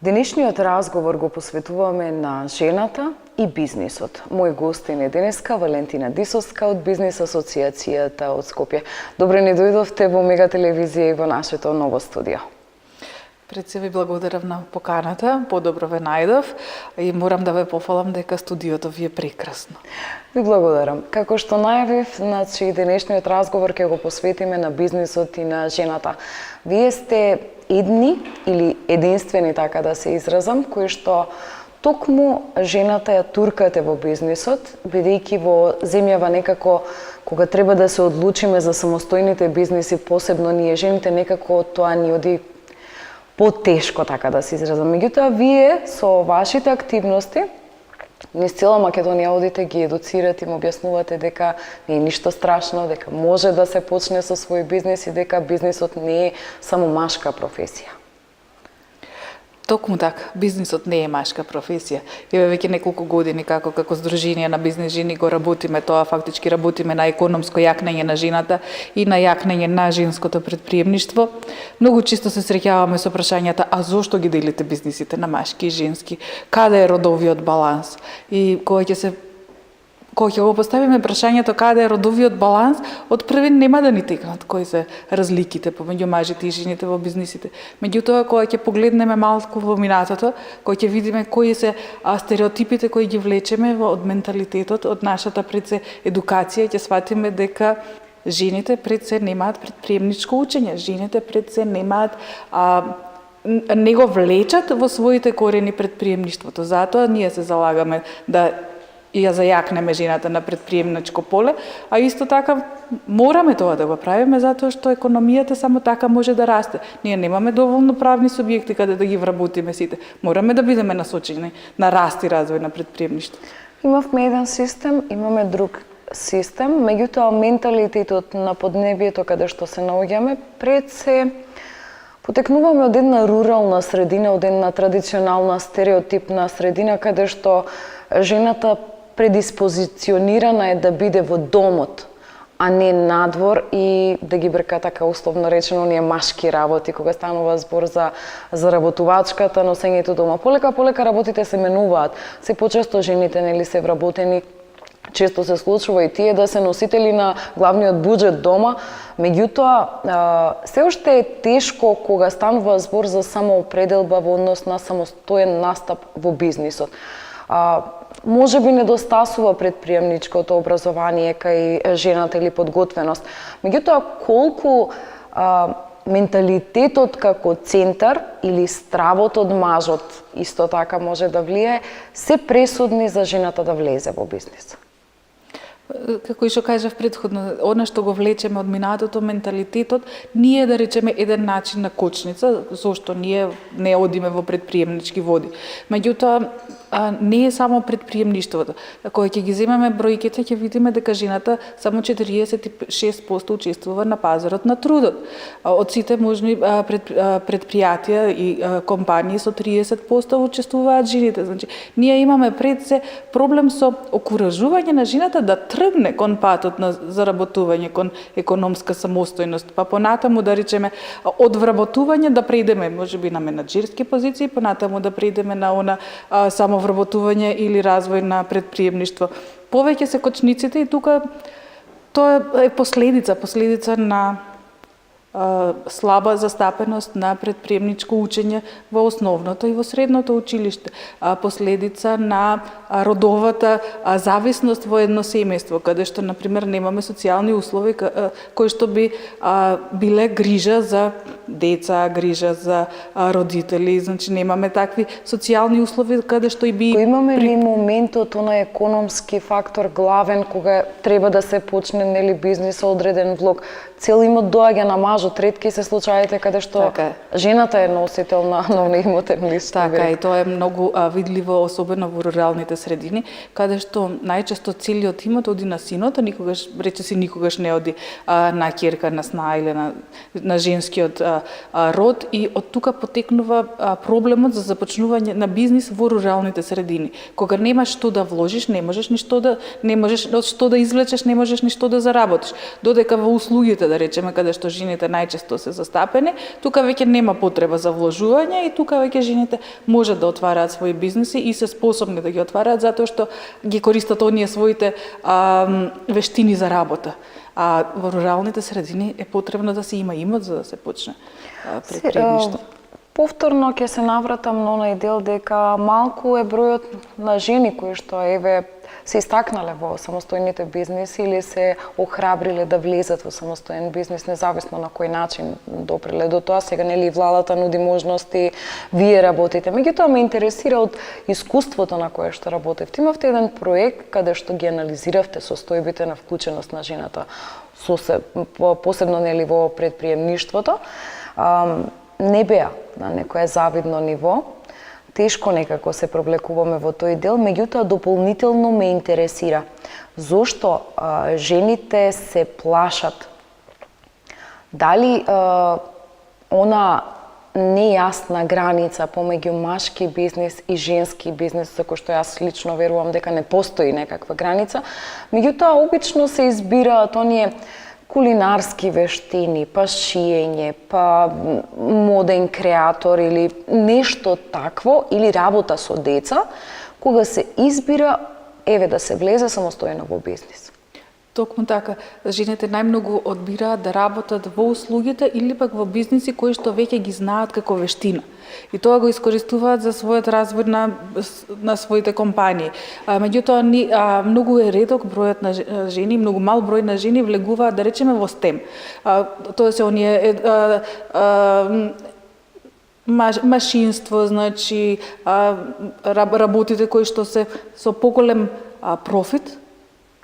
Денешниот разговор го посветуваме на жената и бизнисот. Мој гостин е денеска Валентина Дисовска од Бизнис асоциацијата од Скопје. Добре ни дојдовте во Мега телевизија и во нашето ново студио. Пред се ви благодарам на поканата, подобро ве најдов и морам да ве пофалам дека студиото ви е прекрасно. Ви благодарам. Како што најавив, денешниот разговор ќе го посветиме на бизнисот и на жената. Вие сте едни или единствени, така да се изразам, кои што токму жената ја туркате во бизнисот, бидејќи во земјава некако кога треба да се одлучиме за самостојните бизниси, посебно ние жените, некако тоа ни оди потешко, така да се изразам. Меѓутоа, вие со вашите активности низ цела Македонија одите, ги едуцирате, им објаснувате дека не е ништо страшно, дека може да се почне со свој бизнис и дека бизнисот не е само машка професија. Токму така, бизнисот не е машка професија. Еве веќе неколку години како Сдружение на бизнис жени го работиме тоа, фактички работиме на економско јакнење на жената и на јакнење на женското предприемништво. Многу често се среќаваме со прашањата: а зошто ги делите бизнисите на машки и женски? Каде е родовиот баланс? И кога ќе го поставиме прашањето каде е родовиот баланс, од први нема да ни текнат кои се разликите помеѓу мажите и жените во бизнисите. Меѓутоа, кога ќе погледнеме малку во минатото, кога ќе видиме кои се стереотипите кои ги влечеме од менталитетот, од нашата пред се едукација, ќе сватиме дека жените пред се немаат предприемничко учење, жените пред се немаат не го влечат во своите корени предприемништвото. Затоа ние се залагаме да ја зајакнеме жената на предприемничко поле, а исто така мораме тоа да го правиме затоа што економијата само така може да расте. Ние немаме доволно правни субјекти каде да ги вработиме сите. Мораме да бидеме насочени на раст и развој на предприемништво. Имавме еден систем, имаме друг систем, меѓутоа менталитетот на поднебието каде што се наоѓаме пред се потекнуваме од една рурална средина, од една традиционална стереотипна средина каде што жената предиспозиционирана е да биде во домот, а не надвор и да ги брка така условно речено оние машки работи кога станува збор за заработувачката, носењето дома. Полека работите се менуваат. Се почесто жените нели се вработени. Често се случува и тие да се носители на главниот буџет дома, меѓутоа се уште е тешко кога станува збор за самоопределба во однос на самостоен настап во бизнисот. Може би недостасува предприемничкото образование кај жената или подготвеност. Меѓутоа, колку менталитетот како центар или стравот од мажот исто така може да влие, се пресудни за жената да влезе во бизнис? Како и што кажав претходно, она што го влечеме од минатото, менталитетот, ние да речеме еден начин на кочница, зошто ние не одиме во предприемнички води. Меѓутоа, не е само предприемништвото. Кога ќе ги земеме бројките, ќе видиме дека жената само 46% учествува на пазарот на трудот. Од сите можни предпријатија и компании со 30% учествуваат жените. Значи, ние имаме пред се проблем со окуражување на жената да тргне кон патот на заработување, кон економска самостојност, па понатаму да речеме од вработување да преидеме можеби на менаџерски позиции, понатаму да преидеме на она самовработување или развој на предприемништво. Повеќе се кочниците и тука тоа е последица на слаба застапеност на предприемничко учење во основното и во средното училиште, последица на родовата зависност во едно семејство, каде што, например, немаме социјални услови кои што би биле грижа за деца, грижа за родители, значи немаме такви социјални услови каде што и би... Имаме ли моментот, онај економски фактор главен, кога треба да се почне нели бизнис одреден влог, цел имот доаѓа на мажот, ретки се случаите каде што жената е носител на имотен лист. Така, и тоа е многу видливо, особено во руралните средини, каде што најчесто целиот имот оди на синот, а никогаш не оди на ќерка, на сна или на женскиот род, и од тука потекнува проблемот за започнување на бизнис во руралните средини. Кога немаш што да вложиш, не можеш од што да извлечеш, не можеш ништо да заработиш. Додека во услугите, да речеме, каде што жените најчесто се застапени, тука веќе нема потреба за вложување и тука веќе жените може да отвараат своји бизниси и се способни да ги отвараат затоа што ги користат оние своите вештини за работа. А во руралните средини е потребно да се има имот за да се почне предприемништво. Повторно ќе се навратам на онај дел дека малку е бројот на жени кои што се истакнале во самостојните бизниси или се охрабриле да влезат во самостоен бизнис, независно на кој начин допреле до тоа. Сега нели владата нуди можности, вие работите. Меѓутоа ме интересира од искуството на кое што работевте. Имавте еден проект каде што ги анализиравте состојбите на вклученост на жената, посебно нели во предприемништвото. Не беа на некое завидно ниво. Тешко некако се провлекуваме во тој дел, меѓутоа дополнително ме интересира зошто жените се плашат. Дали она нејасна граница помеѓу машки бизнис и женски бизнис, за кој што јас лично верувам дека не постои некаква граница, меѓутоа обично се избираат оние кулинарски вештини, па шиење, па моден креатор или нешто такво, или работа со деца, кога се избира да се влезе самостојно во бизнис. Токму така, жените најмногу одбираат да работат во услугите или пак во бизниси кои што веќе ги знаат како вештина. И тоа го искористуваат за својот развој на своите компании. Меѓутоа, многу е реток бројот на жени, многу мал број на жени влегуваат, да речеме, во STEM. Тоа се оние машинство, значи работите кои што се со поголем профит,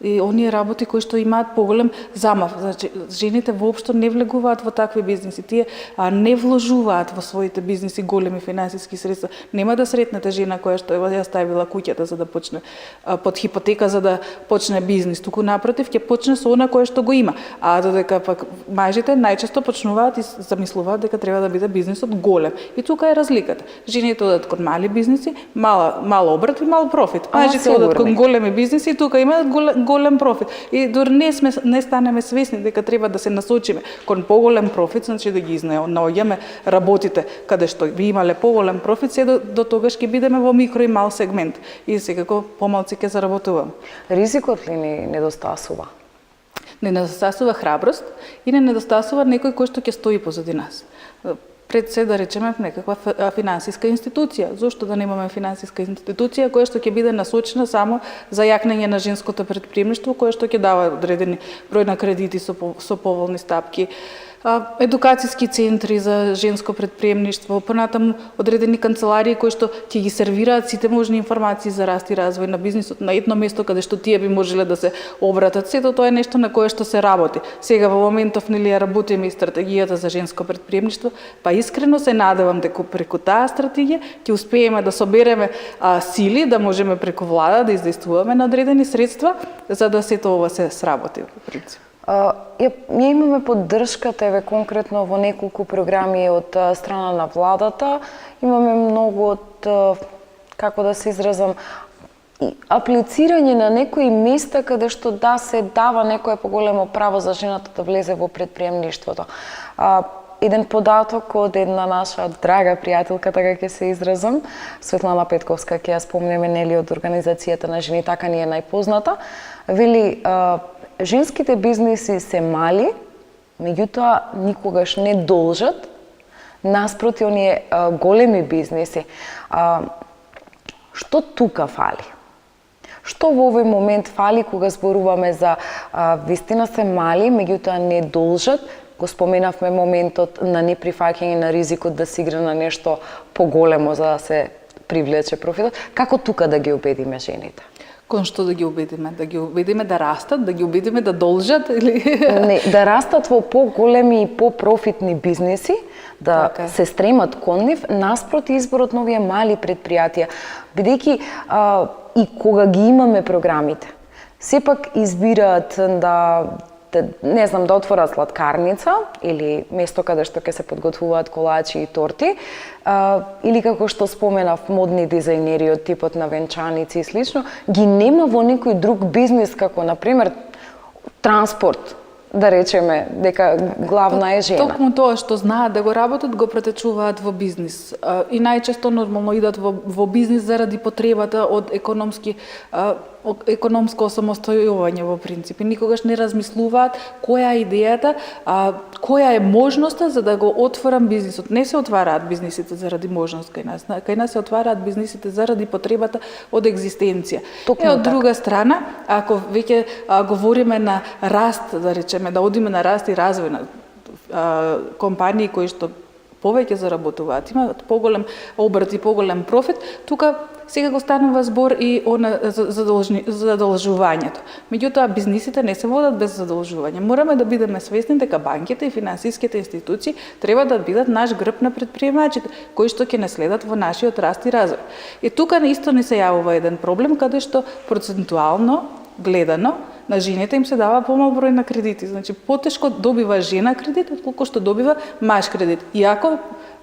и оние работи кои што имаат поголем замав. Значи, жените воопшто не влегуваат во такви бизниси. Тие не вложуваат во своите бизниси големи финансиски средства. Нема да сретнете жена која што ја ставила куќата за да почне под хипотека за да почне бизнис. Туку напротив ќе почне со она кое што го има. А додека пак мажите најчесто почнуваат и замислуваат дека треба да биде бизнисот голем. И тука е разликата. Жените одат кон мали бизниси, мал обрат и мал профит. Мажите одат кон големи бизниси и тука имаат голем профит. И дори не станеме свесни дека треба да се насочиме кон поголем профит, значи да ги наоѓаме работите каде што би имале поголем профит, се до тогаш ќе бидеме во микро и мал сегмент и секако помалку ќе заработуваме. Ризикот ли ни недостасува? Не недостасува храброст и не недостасува некој кој што ќе стои позади нас. Пред се да речеме некаква финансиска институција. Зошто да немаме финансиска институција која што ќе биде насочена само за јакнење на женското предприемништво, која што ќе дава одредени број на кредити со поволни стапки, едукацијски центри за женско предприемништво, понатаму одредени канцеларии кои што ќе ги сервираат сите можни информации за раст и развој на бизнисот на едно место каде што тие би можеле да се обратат. Сето тоа е нешто на кое што се работи. Сега во моментов нели ја работиме и стратегијата за женско предприемништво, па искрено се надевам дека преку таа стратегија ќе успееме да собереме сили да можеме преку влада да издействуваме на одредени средства за да сето ова се сработи во принцип. Ние имаме поддршката конкретно во неколку програми од страна на владата. Имаме многу од, како да се изразам, аплицирање на некои места каде што да се дава некое поголемо право за жената да влезе во предприемништвото. Еден податок од една наша драга пријателка, така ќе се изразам, Светлана Петковска, ќе ја спомнеме нели од организацијата на жени, така ни е најпозната, вели женските бизниси се мали, меѓутоа никогаш не должат наспроти оние големи бизниси. Што тука фали? Што во овој момент фали кога зборуваме за вистина се мали, меѓутоа не должат? Го споменавме моментот на неприфаќање на ризикот да се игра на нешто поголемо за да се привлече профитот. Како тука да ги убедиме жените? Кон што да ги убедиме? Да ги убедиме да растат, да ги убедиме да должат или не, да растат во поголеми и попрофитни бизниси, да така се стремат кон нив наспроти изборот на овие мали предпријатија, бидејќи и кога ги имаме програмите, сепак избираат да не знам, да отворат сладкарница или место каде што ќе се подготвуваат колачи и торти, или како што споменав, модни дизајнери од типот на венчаници и слично, ги нема во некој друг бизнис, како, например, транспорт, да речеме дека главна е жена. Токму тоа што знаат да го работат, го претечуваат во бизнис. И најчесто нормално идат во бизнис заради потребата од економско самостојување во принцип. И никогаш не размислуваат која е идејата, која е можноста за да го отворам бизнисот. Не се отвараат бизнисите заради можност кај нас. Кај нас се отвараат бизнисите заради потребата од екзистенција. Од друга страна, ако веќе говориме на раст, да речеме, да одиме на раст и развој на компании кои што повеќе заработуваат, имаат поголем обрт и поголем профит, тука сега го станува збор и задолжувањето. Меѓутоа, бизнисите не се водат без задолжување. Мораме да бидеме свесни дека банките и финансиските институции треба да бидат наш грб на предприемачите, кои што ќе не следат во нашиот раст и развој. И тука исто ни се јавува еден проблем, каде што процентуално гледано на жените им се дава помал број на кредити. Значи, потешко добива жена кредит, отколку што добива маж кредит. Иако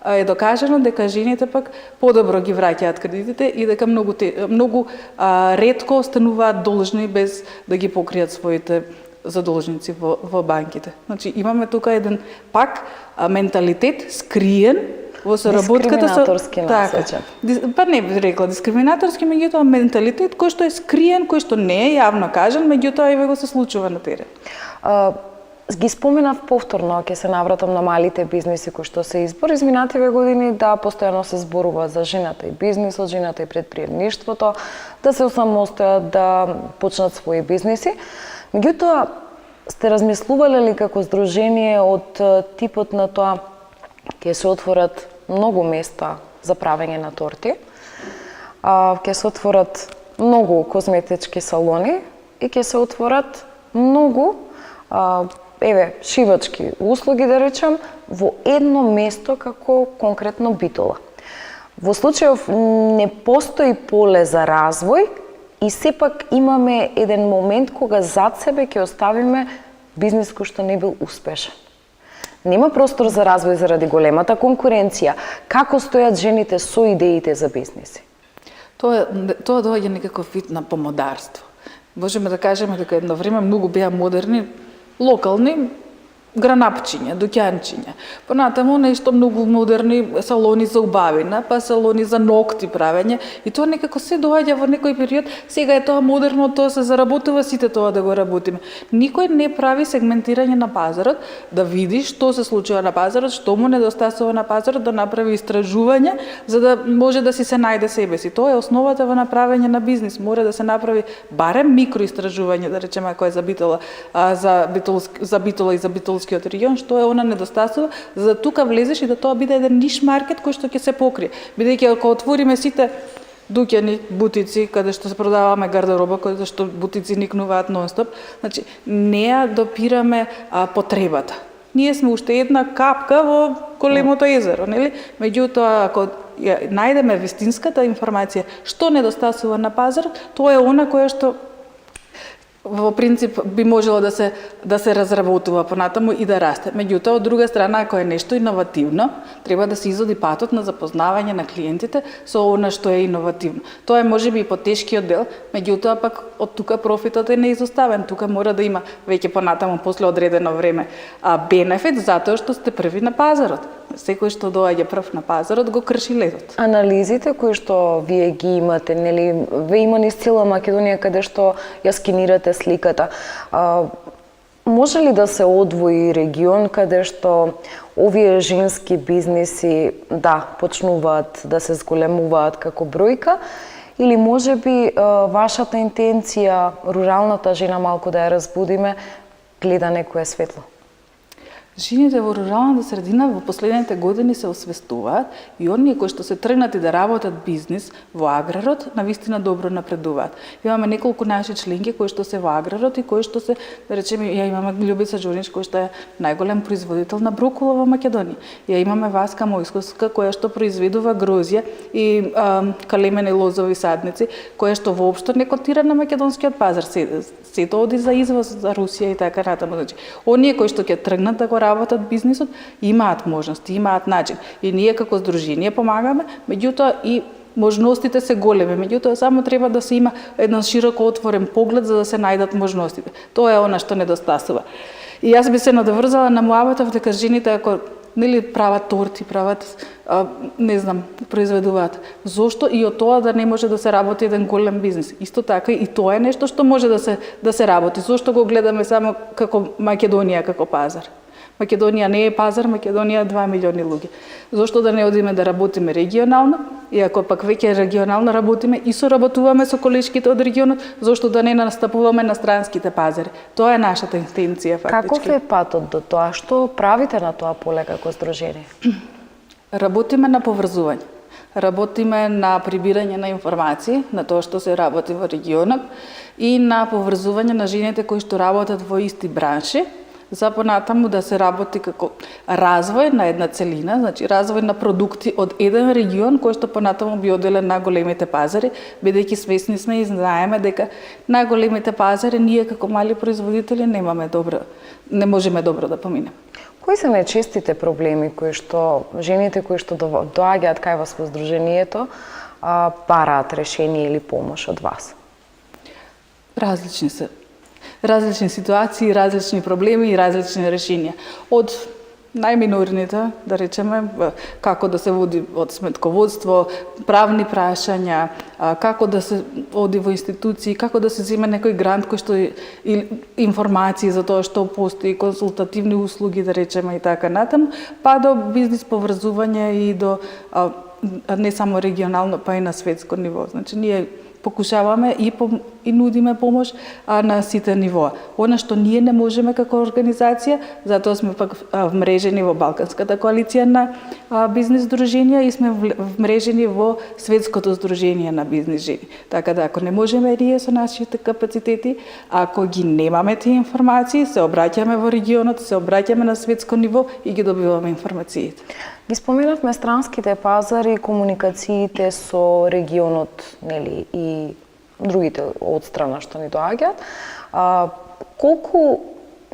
е докажано дека жените пак подобро ги враќаат кредитите и дека многу ретко остануваат должни без да ги покријат своите задолжници во банките. Значи, имаме тука еден пак менталитет скриен во соработката со насочен. Па не би рекла дискриминаторски, меѓутоа менталитет кој што е скриен, кој што не е јавно кажан, меѓутоа и го се случува на терен. Ги споменав повторно, ќе се навратам на малите бизниси кои што се избор изминативе години, да постојано се зборува за жената и бизнисот, жената и предприемништвото, да се осамостојат, да почнат своји бизниси. Меѓутоа, сте размислувале ли како здружение од типот на тоа ќе се отворат многу места за правење на торти, ќе се отворат многу козметички салони и ќе се отворат многу шивачки услуги, да речем, во едно место како конкретно Битола. Во случајов не постои поле за развој и сепак имаме еден момент кога зад себе ќе оставиме бизнис кој што не бил успешен. Нема простор за развој заради големата конкуренција. Како стојат жените со идеите за бизниси? Тоа доаѓа некаков вид на помодарство. Можеме да кажеме дека едно време многу беа модерни локални гранапчиња, дуќанчиња. Понатаму нешто многу модерни салони за убавина, па салони за ногти правење, и тоа некако се доаѓа во некој период. Сега е тоа модерно, тоа се заработува, сите тоа да го работиме. Никој не прави сегментирање на пазарот, да види што се случува на пазарот, што му недостасува на пазарот, да направи истражување за да може да се најде себе си. Тоа е основата во направење на бизнис. Мора да се направи барем микроистражување, да речеме, ако е за Битола, за Битола и за Битолски регион, што е она недостасува, за да тука влезеш и да тоа биде еден ниш маркет кој што ќе се покрие. Бидејќи ако отвориме сите дуќани, бутици, каде што се продаваме гардероба, каде што бутици никнуваат нонстоп, значи не ја допираме потребата. Ние сме уште една капка во големото езеро, нели? Меѓутоа, ако ја најдеме вистинската информација што недостасува на пазарот, тоа е она која што во принцип би можело да се разработува понатаму и да расте. Меѓутоа, од друга страна, ако е нешто иновативно, треба да се изоди патот на запознавање на клиентите со она што е иновативно. Тоа е можеби и потешкиот дел, меѓутоа пак од тука профитот е неизоставен. Тука мора да има веќе понатаму после одредено време бенефит затоа што сте први на пазарот. Секој што доаѓа прв на пазарот го крши летот. Анализите кои што вие ги имате, нели, ве има низ цела Македонија каде што ја скинирате сликата. Може ли да се одвои регион каде што овие женски бизниси почнуваат да се зголемуваат како бројка, или можеби вашата интенција, руралната жена малку да ја разбудиме, гледа некое светло? Жените во руралната средина во последните години се освестуваат и оние кои што се тргнати да работат бизнис во аграрот, навистина добро напредуваат. Имаме неколку наши членки кои што се во аграрот и кои што се, да речеме, ја имаме Љубица Џонич кој што е најголем производител на брокола во Македонија. Ја имаме Васка Мојсковска која што произведува грозје и калемени лозови садници, која што воопшто не котира на македонскиот пазар. Сето оди за извоз за Русија и така натаму. Значи, оние кои што ќе тргнат да го работат бизнисот, имаат можности, имаат начин. И ние како здружение помагаме, меѓутоа и можностите се големи, меѓутоа само треба да се има еден широко отворен поглед за да се најдат можностите. Тоа е она што недостасува. И јас би се надоврзала на муабетов дека жените ако нели прават торти, прават не знам, произведуваат. Зошто и од тоа да не може да се работи еден голем бизнис? Исто така и тоа е нешто што може да се работи. Зошто го гледаме само како Македонија како пазар? Македонија не е пазар, Македонија е 2 милиони луѓе. Зошто да не одиме да работиме регионално? И ако пак веќе регионално работиме и соработуваме со колешките од регионот, зошто да не настапуваме на странските пазари? Тоа е нашата интенција фактички. Каков е патот до тоа? Што правите на тоа поле како здружение? Работиме на поврзување. Работиме на прибирање на информации, на тоа што се работи во регионот и на поврзување на жените кои што работат во исти бранши, за понатаму да се работи како развој на една целина, значи развој на продукти од еден регион кој што понатаму би оделен на големите пазари, бидејќи свесни сме и знаеме дека на големите пазари ние како мали производители не можеме добро да поминеме. Кои се најчестите проблеми кои што жените кои што доаѓаат кај вас во здружението бараат решение или помош од вас? Различни се. Различни ситуации, различни проблеми и различни решенија. Од најминорните, да речеме, како да се води од сметководство, правни прашања, како да се оди во институции, како да се земе некој грант кој што информации за тоа што постои, консултативни услуги, да речеме и така натаму, па до бизнис поврзување и до не само регионално, па и на светско ниво. Значи ние покушаваме и нудиме помош на сите нивоа. Она што ние не можеме како организација, затоа сме пак вмрежени во Балканската коалиција на бизнис здруженија и сме вмрежени во Светското здружение на бизнис жени. Така да ако не можеме ние со нашите капацитети, ако ги немаме тие информации, се обраќаме во регионот, се обраќаме на светско ниво и ги добиваме информациите. Ги споменавме странските пазари, комуникациите со регионот, нели, и другите од страна што ни доаѓаат. Колку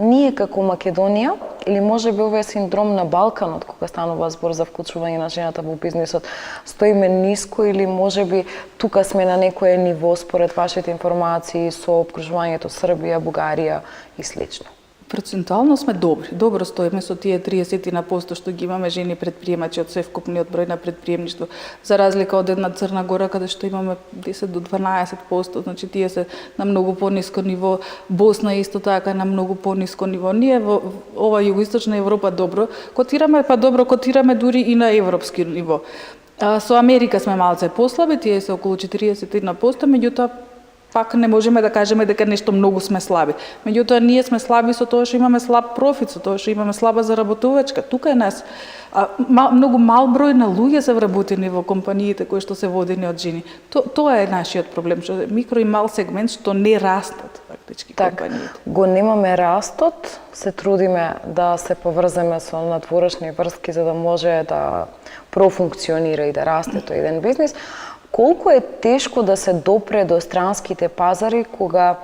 ние како Македонија, или можеби овој синдром на Балканот, кога станува збор за вклучување на жената во бизнисот, стоиме ниско или можеби тука сме на некое ниво според вашите информации со обкружувањето Србија, Бугарија и слично? Процентуално сме добри. Добро стоиме со тие 30% што ги имаме жени предприемачи од севкупниот број на предприемништво, за разлика од една Црна Гора каде што имаме 10 до 12%, значи тие се на многу пониско ниво, Босна исто така на многу пониско ниво. Ние во ова југоисточна Европа добро котираме, па добро котираме дури и на европски ниво. Со Америка сме малце послаби, тие се околу 41%, меѓутоа пак не можеме да кажеме дека нешто многу сме слаби. Меѓутоа, ние сме слаби со тоа што имаме слаб профит, со тоа што имаме слаба заработувачка. Тука е нас многу мал број на луѓе се вработени во компаниите кои што се водени од жени. Тоа е нашиот проблем, што е микро и мал сегмент што не растат фактички компаниите. Го немаме растот, се трудиме да се поврземе со надворешни врски за да може да профункционира и да расте тој еден бизнис. Колку е тешко да се допре до странските пазари кога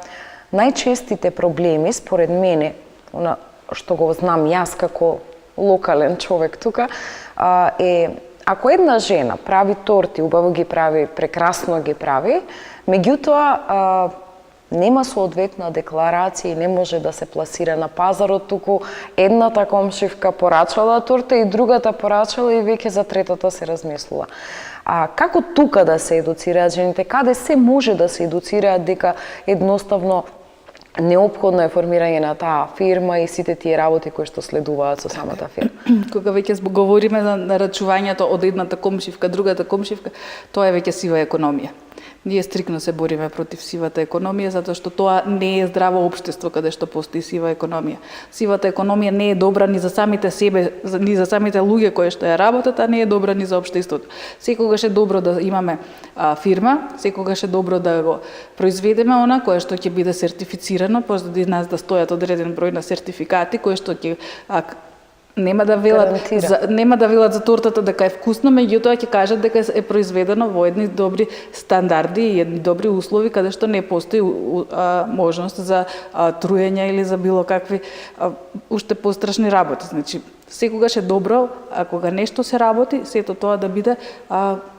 најчестите проблеми, според мене, што го знам јас како локален човек тука, е ако една жена прави торти, убаво ги прави, прекрасно ги прави, меѓутоа нема соодветна декларација и не може да се пласира на пазарот, туку едната комшивка порачала торта и другата порачала и веќе за третата се размислува. Како тука да се едуцираат жените? Каде се може да се едуцираат дека едноставно неопходно е формирање на таа фирма и сите тие работи кои што следуваат со самата фирма? Кога веќе говориме за нарачувањето од едната комшивка, другата комшивка, тоа е веќе сива економија. Ние стрикно се бориме против сивата економија, затоа што тоа не е здраво општество каде што постои сива економија. Сивата економија не е добра ни за самите себе, ни за самите луѓе кои што ја работат, а не е добра ни за општеството. Секогаш е добро да имаме фирма, секогаш е добро да го произведеме она кое што ќе биде сертифицирано, позади нас да стојат одреден број на сертификати кои што ќе нема да велат за тортата дека е вкусно, меѓутоа ќе кажат дека е произведено во едни добри стандарди и едни добри услови каде што не постои можност за труење или за било какви уште пострашни работи. Значи, секогаш е добро, ако кога нешто се работи, сето тоа да биде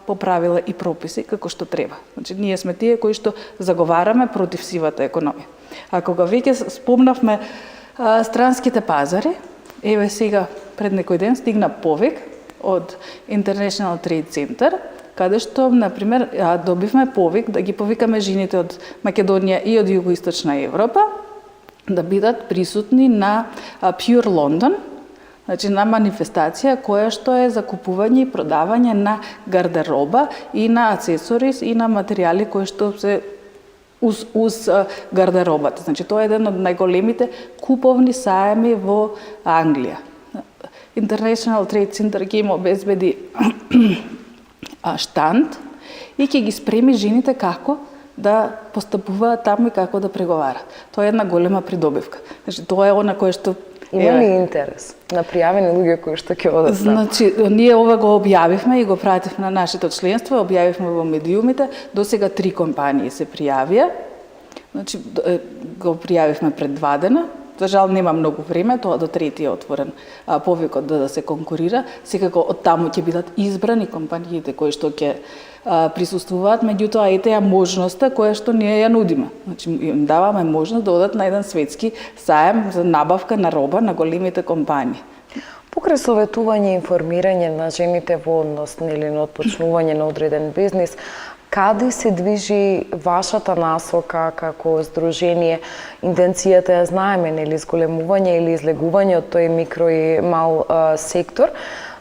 по правила и прописи како што треба. Значи, ние сме тие кои што заговараме против сивата економија. А кога веќе спомнавме Странските пазари, еве сега пред некој ден стигна повик од International Trade Center, каде што, например, добивме повик да ги повикаме жените од Македонија и од Југоисточна Европа да бидат присутни на Pure London, значи на манифестација која што е за купување и продавање на гардероба и на аксесорис и на материјали кои што се уз гардеробата. Значи тоа е еден од најголемите куповни саеми во Англија. International Trade Center ќе им обезбеди штанд и ќе ги спреми жените како да постапуваат таму и како да преговарат. Тоа е една голема придобивка. Значи тоа е она кое што има ли интерес на пријавени луѓе кои што ќе одат таму? Значи, ние ова го објавивме и го пративме на нашето членство, објавивме во медиумите, досега 3 компании се пријавија. Значи, го пријавивме пред 2 дена. За жал нема многу време, тоа до 3 е отворен повикот да се конкурира. Секако од таму ќе бидат избрани компаниите кои што ќе присуствуваат, меѓутоа ете ја можноста која што ние ја нудиме. Значи им даваме можност да одат на еден светски саем за набавка на роба на големите компании. Покрај советување и информирање на жените во однос или на отпочнување на одреден бизнис, каде се движи вашата насока како здружение? Интенцијата ја знаеме, нели, зголемување или излегување од тој микро и мал сектор.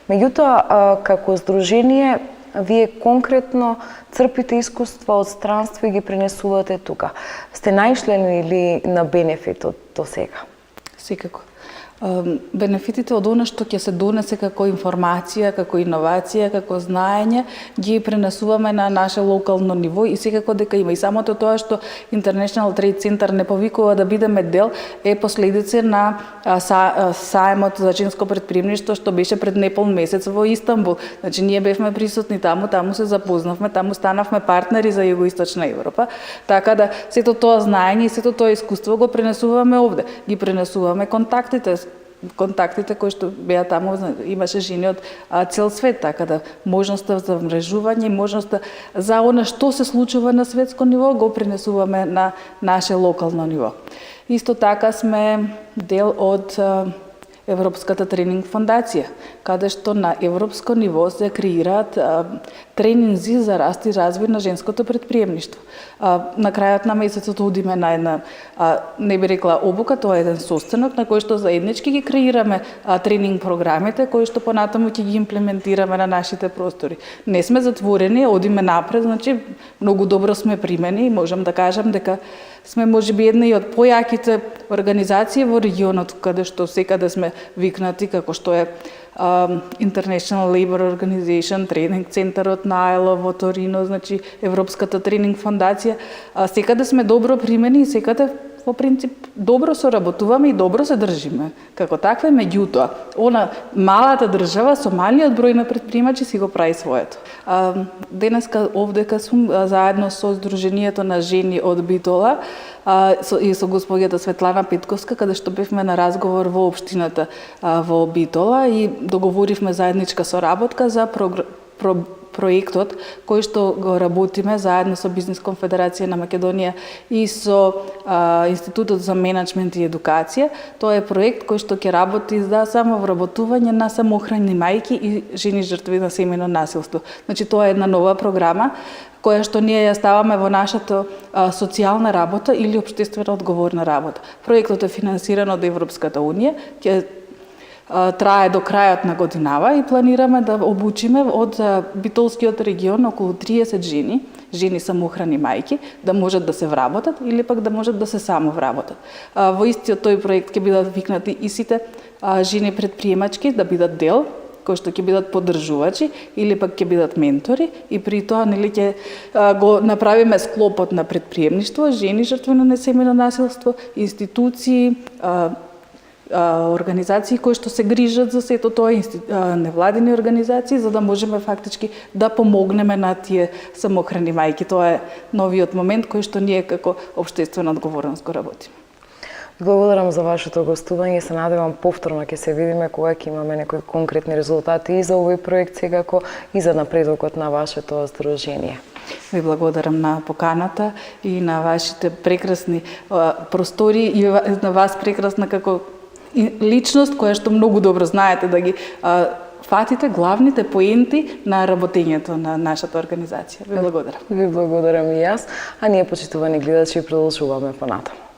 Меѓутоа, како здружение, вие конкретно црпите искуства од странство и ги пренесувате тука. Сте наишле ли на бенефит од до сега? Секако. Бенефитите од она што ќе се донесе како информација, како иновација, како знаење, ги пренесуваме на наше локално ниво и секако дека има. И самото тоа што International Trade Center не повикува да бидеме дел е последица на саемот за женско претприемништво што беше пред непол месец во Истанбул. Значи ние бевме присутни таму се запознавме, таму станавме партнери за Југоисточна Европа, така да сето тоа знаење и сето тоа искуство го пренесуваме овде. Ги пренесуваме контактите кои што беа таму, имаше жени од цел свет, така да можноста за мрежување, можноста за она што се случува на светско ниво го пренесуваме на наше локално ниво. Исто така сме дел од Европската тренинг фондација, каде што на европско ниво се креираат тренинзи за раст и развој на женското претприемништво. На крајот на месецот одиме на една, не би рекла обука, тоа е еден состанок на кој што заеднички ги креираме тренинг програмите, кои што понатаму ќе ги имплементираме на нашите простори. Не сме затворени, одиме напред, значи многу добро сме примени и можам да кажам дека сме можеби една и од појаките организации во регионот, каде што секаде сме викнати, како што е International Labour Organization, тренинг центарот на ILO во Торино, значи Европската тренинг фондација. Секаде сме добро примени и секаде во принцип добро соработуваме и добро се држиме. Како такве, меѓутоа, она малата држава со малиот број на претприемачи си го прави своето. Денеска овдека сум заедно со Сдруженијето на жени од Битола и со господјата Светлана Петковска, каде што бевме на разговор во општината во Битола и договоривме заедничка соработка за проектот кој што го работиме заедно со Бизнес конфедерација на Македонија и со Институтот за менаџмент и едукација. Тоа е проект кој што ќе работи за самовработување на самоохрани мајки и жени жртви на семејно насилство. Значи тоа е една нова програма која што ние ја ставаме во нашата социјална работа или општествено одговорна работа. Проектот е финансиран од Европската унија, ќе трае до крајот на годинава и планираме да обучиме од Битолскиот регион околу 30 жени самоохрани мајки, да можат да се вработат или пак да можат да се самовработат. Во истиот тој проект ќе бидат викнати и сите жени предприемачки да бидат дел, кои што ќе бидат поддржувачи или пак ќе бидат ментори и при тоа нели ќе го направиме склопот на предприемништво, жени жртви на семејно насилство, институции, организации кои што се грижат за сето тоа, невладини организации, за да можеме фактички да помогнеме на тие самоохрани мајки. Тоа е новиот момент кој што ние како општествена одговорност го работиме. Благодарам за вашето гостување и се надевам повторно ќе се видиме кога ќе имаме некои конкретни резултати и за овој проект секако и за напредокот на вашето здружение. Ви благодарам на поканата и на вашите прекрасни простори и на вас прекрасна како личност која што многу добро знаете да ги фатите главните поенти на работењето на нашата организација. Ви благодарам. Ви благодарам и јас, а ние почитувани гледачи продолжуваме понатаму.